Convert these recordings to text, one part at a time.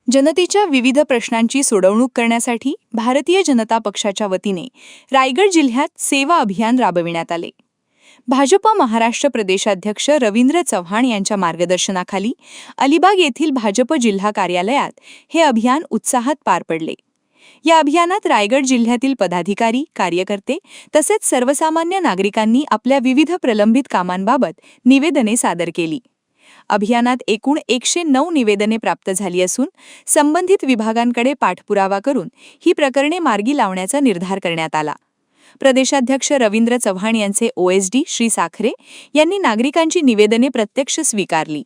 जनतेच्या विविध प्रश्नांची सोडवणूक करण्यासाठी भारतीय जनता पक्षाच्या वतीने रायगड जिल्ह्यात सेवा अभियान राबविण्यात आले। भाजपा महाराष्ट्र प्रदेशाध्यक्ष रवींद्र चव्हाण यांच्या मार्गदर्शनाखाली अलिबाग येथील भाजप जिल्हा कार्यालयात हे अभियान उत्साहात पार पडले। या अभियानात रायगड जिल्ह्यातील पदाधिकारी, कार्यकर्ते तसेच सर्वसामान्य नागरिकांनी आपल्या विविध प्रलंबित कामांबाबत निवेदने सादर केली। अभियानात एकूण 109 निवेदने प्राप्त झाली असून संबंधित विभागांकडे पाठपुरावा करून ही प्रकरणे मार्गी लावण्याचा निर्धार करण्यात आला। प्रदेशाध्यक्ष रवींद्र चव्हाण यांचे ओएसडी श्री साखरे यांनी नागरिकांची निवेदने प्रत्यक्ष स्वीकारली।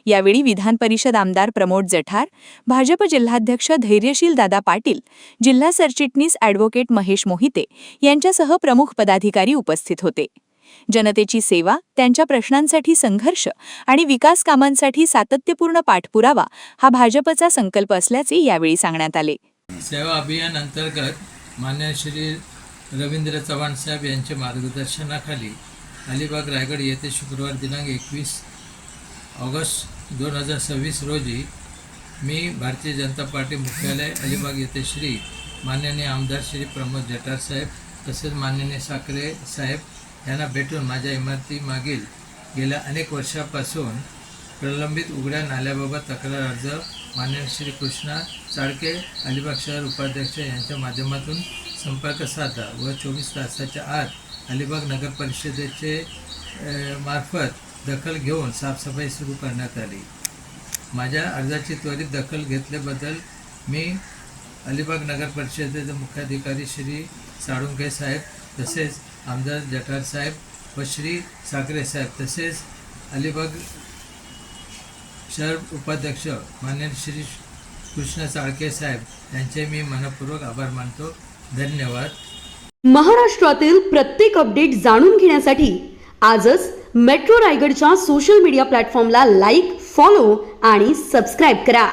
यावेळी विधान परिषद आमदार प्रमोद जठार, भाजप जिल्हाध्यक्ष धैर्यशील दादा पाटील, जिल्हा सरचिटणीस ॲडव्होकेट महेश मोहिते यांच्यासह प्रमुख पदाधिकारी उपस्थित होते। जनतेची सेवा, त्यांच्या प्रश्नांसाठी संघर्ष आणि विकास कामांसाठी सातत्यपूर्ण पाठपुरावा हा भाजपचा संकल्प असल्याचे यावेळी सांगण्यात आले। सेवा अभियान अंतर्गत मान्य श्री रवींद्र चव्हाण साहेब यांच्या मार्गदर्शनाखाली अलिबाग रायगड येथे शुक्रवार दिनांक 21 ऑगस्ट 2026 रोजी मी भारतीय जनता पार्टी मुख्यालय अलिबाग येथे श्री माननीय आमदार श्री प्रमोद जठार साहेब तसेच माननीय साखरे साहेब यांना भेटून माझ्या इमारतीमागील गेल्या अनेक वर्षापासून प्रलंबित उघड्या नाल्याबाबत तक्रार अर्ज माननीय श्री कृष्णा चाळके अलिबाग शहर उपाध्यक्ष यांच्या माध्यमातून संपर्क साधला व 24 तासाच्या आत अलिबाग नगर परिषदेचे मार्फत दखल घेऊन साफसफाई सुरू करण्यात आली। माझ्या अर्जाची त्वरित दखल घेतल्याबद्दल मी अलिबाग नगर परिषदेचे मुख्याधिकारी श्री साळुंखे साहेब तसेच आमदार जठार साहेब व श्री साखरे साहेब तसेच अलिबाग शहर उपाध्यक्ष माननीय श्री कृष्ण चाळके साहेब यांचे मी मनपूर्वक आभार मानतो। धन्यवाद। महाराष्ट्रातील प्रत्येक अपडेट जाणून घेण्यासाठी आजच मेट्रो रायगडच्या सोशल मीडिया प्लॅटफॉर्मला लाईक, फॉलो आणि सबस्क्राइब करा।